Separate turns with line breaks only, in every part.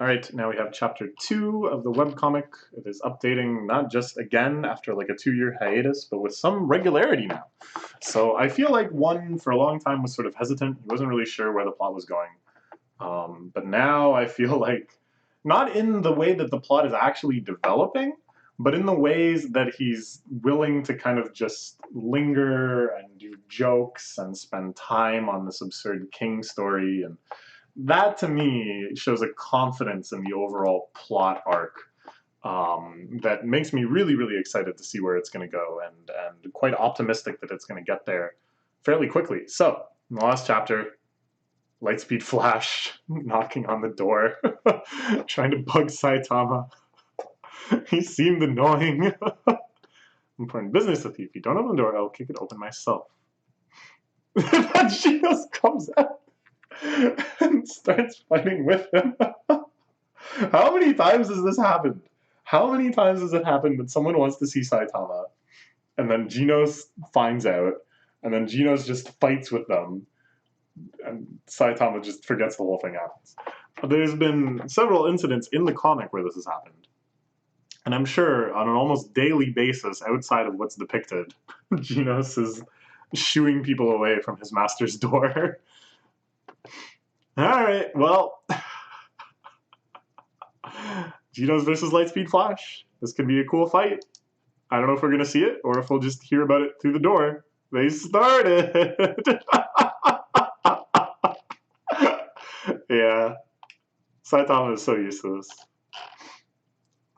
Alright, now we have chapter 2 of the webcomic. It is updating not just again after like a 2-year hiatus, but with some regularity now. So I feel like one, for a long time, was sort of hesitant. He wasn't really sure where the plot was going. But now I feel like, not in the way that the plot is actually developing, but in the ways that he's willing to kind of just linger and do jokes and spend time on this absurd king story. And that to me shows a confidence in the overall plot arc that makes me really, really excited to see where it's going to go, and quite optimistic that it's going to get there fairly quickly. So, in the last chapter, Lightspeed Flash knocking on the door, trying to bug Saitama. He seemed annoying. Important business with you. If you don't open the door, I'll kick it open myself. Then she just comes out and starts fighting with him. How many times has this happened? How many times has it happened that someone wants to see Saitama, and then Genos finds out, and then Genos just fights with them, and Saitama just forgets the whole thing happens? There's been several incidents in the comic where this has happened. And I'm sure on an almost daily basis, outside of what's depicted, Genos is shooing people away from his master's door. Alright, well, Genos versus Lightspeed Flash. This could be a cool fight. I don't know if we're going to see it, or if we'll just hear about it through the door. They started! Yeah. Saitama is so used to this.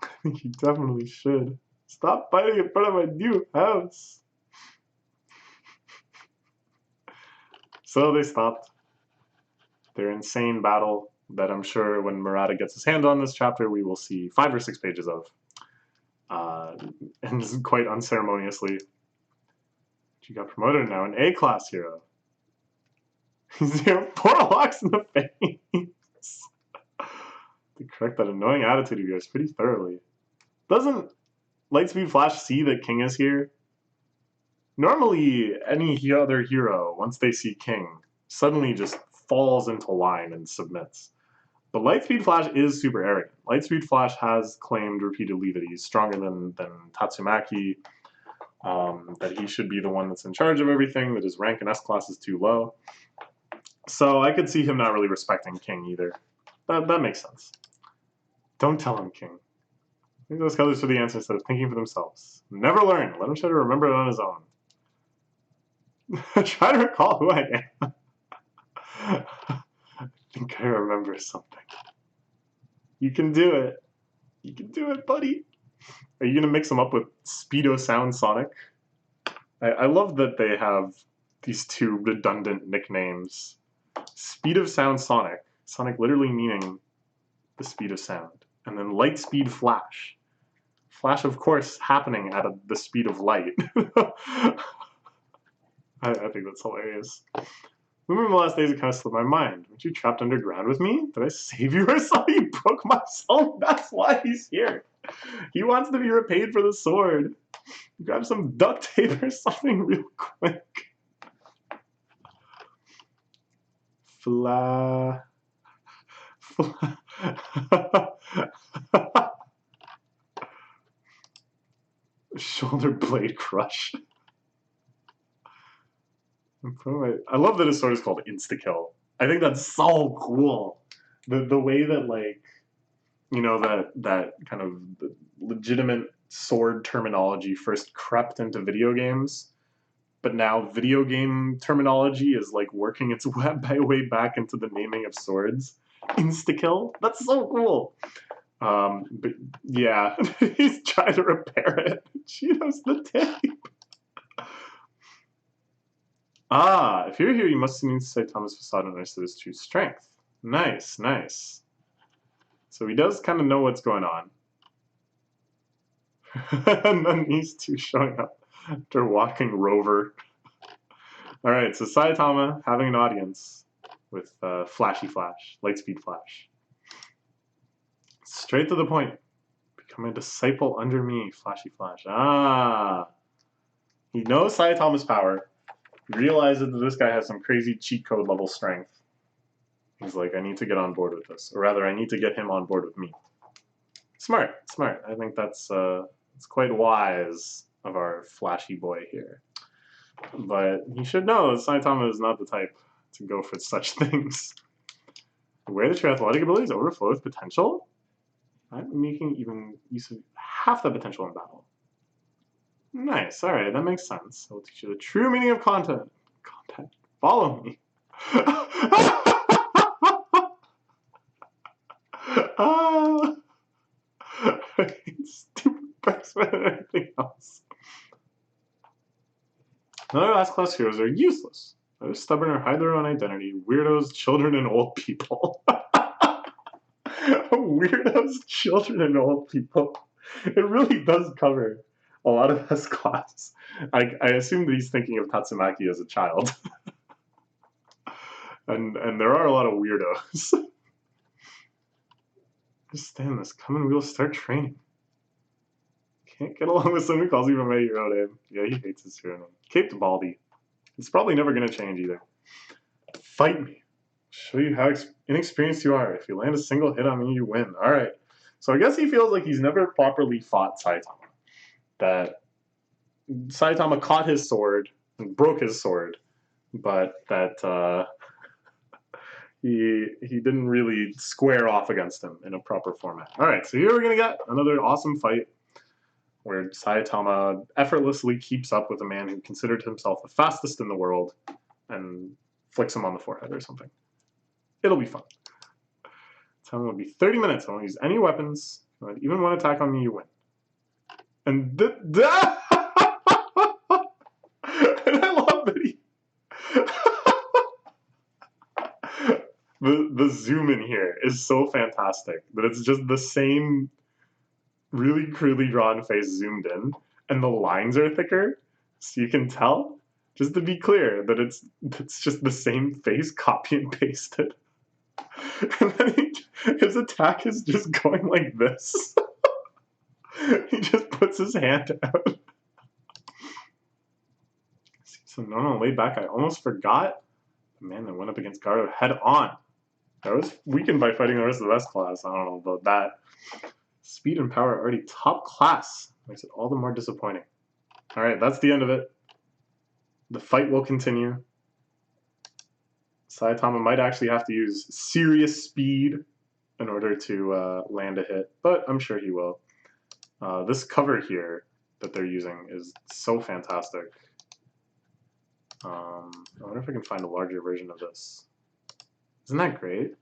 I think he definitely should. Stop fighting in front of my new house! So they stopped their insane battle that I'm sure when Murata gets his hand on this chapter, we will see 5 or 6 pages of. And quite unceremoniously, she got promoted now, an A-class hero. He's here 4 locks in the face. To correct that annoying attitude of yours pretty thoroughly. Doesn't Lightspeed Flash see that King is here? Normally, any other hero, once they see King, suddenly just falls into line and submits. But Lightspeed Flash is super arrogant. Lightspeed Flash has claimed repeatedly that he's stronger than Tatsumaki, that he should be the one that's in charge of everything, that his rank in S-Class is too low. So I could see him not really respecting King either. That makes sense. Don't tell him, King. Maybe those colors for the answer instead of thinking for themselves. Never learn. Let him try to remember it on his own. Try to recall who I am. I think I remember something. You can do it. You can do it, buddy. Are you going to mix them up with Speedo Sound Sonic? I love that they have these 2 redundant nicknames. Speed of Sound Sonic. Sonic literally meaning the speed of sound. And then Lightspeed Flash. Flash, of course, happening at the speed of light. I think that's hilarious. Remember the last days, it kind of slipped my mind. Weren't you trapped underground with me? Did I save you or something? You broke my soul. That's why he's here. He wants to be repaid for the sword. Grab some duct tape or something real quick. Shoulder blade crush. I love that his sword is called Insta-Kill. I think that's so cool. The way that, like, you know, that kind of legitimate sword terminology first crept into video games, but now video game terminology is like working its way back into the naming of swords. Insta-Kill? That's so cool. But yeah, he's trying to repair it. She knows the tape. Ah, if you're here, you must need to say Thomas Facade and understood his true strength. Nice, nice. So he does kind of know what's going on. And then these 2 showing up after walking Rover. Alright, so Saitama having an audience with Flashy Flash, Lightspeed Flash. Straight to the point. Become a disciple under me, Flashy Flash. Ah. He knows Saitama's power. He realizes that this guy has some crazy cheat code level strength. He's like, I need to get on board with this. Or rather, I need to get him on board with me. Smart, smart. I think that's it's quite wise of our flashy boy here. But he should know that Saitama is not the type to go for such things. Where the true athletic abilities overflow with potential? I'm making even use of half the potential in battle. Nice, alright, that makes sense. I'll teach you the true meaning of content. Follow me. Stupid books better than anything else. Other last class heroes are useless. They're stubborn or hide their own identity. Weirdos, children, and old people. Weirdos, children, and old people. It really does cover a lot of this class. I assume that he's thinking of Tatsumaki as a child. and there are a lot of weirdos. Understand this. Come and we'll start training. Can't get along with someone who calls you by your own name. Yeah, he hates his hero name. Caped Baldy. It's probably never going to change either. Fight me. Show you how inexperienced you are. If you land a single hit on me, you win. Alright. So I guess he feels like he's never properly fought Saitama. That Saitama caught his sword and broke his sword, but that he didn't really square off against him in a proper format. Alright, so here we're going to get another awesome fight where Saitama effortlessly keeps up with a man who considered himself the fastest in the world and flicks him on the forehead or something. It'll be fun. Time will be 30 minutes. I won't use any weapons. Even one attack on me, you win. And and I love that he... the zoom in here is so fantastic that it's just the same really crudely drawn face zoomed in, and the lines are thicker, so you can tell, just to be clear, that it's just the same face copy and pasted. And then his attack is just going like this. He just puts his hand out. So no, laid back. I almost forgot the man that went up against Garo head on. I was weakened by fighting the rest of the S class. I don't know about that. Speed and power are already top class. Makes it all the more disappointing. Alright, that's the end of it. The fight will continue. Saitama might actually have to use serious speed in order to land a hit, but I'm sure he will. This cover here that they're using is so fantastic. I wonder if I can find a larger version of this. Isn't that great?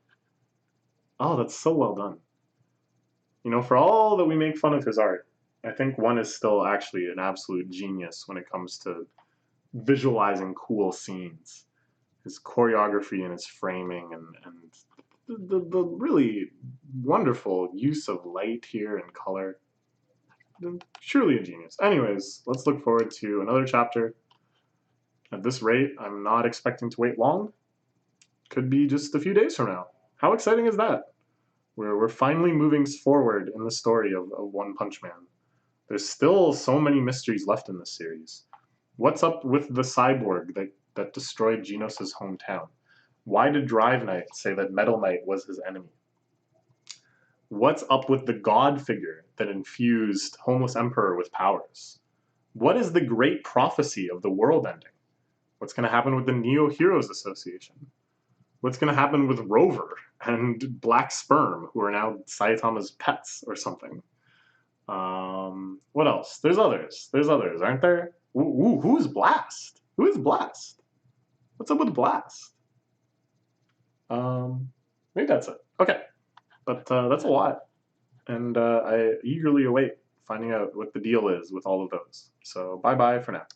Oh, that's so well done. You know, for all that we make fun of his art, I think one is still actually an absolute genius when it comes to visualizing cool scenes. His choreography and his framing and the really wonderful use of light here and color. Surely a genius. Anyways, let's look forward to another chapter. At this rate, I'm not expecting to wait long. Could be just a few days from now. How exciting is that? We're finally moving forward in the story of One Punch Man. There's still so many mysteries left in this series. What's up with the cyborg that destroyed Genos' hometown? Why did Drive Knight say that Metal Knight was his enemy? What's up with the god figure that infused Homeless Emperor with powers? What is the great prophecy of the world ending? What's going to happen with the Neo Heroes Association? What's going to happen with Rover and Black Sperm, who are now Saitama's pets or something? What else? There's others. There's others, aren't there? Ooh, who's Blast? Who is Blast? What's up with Blast? Maybe that's it. Okay. But that's a lot. And I eagerly await finding out what the deal is with all of those. So bye-bye for now.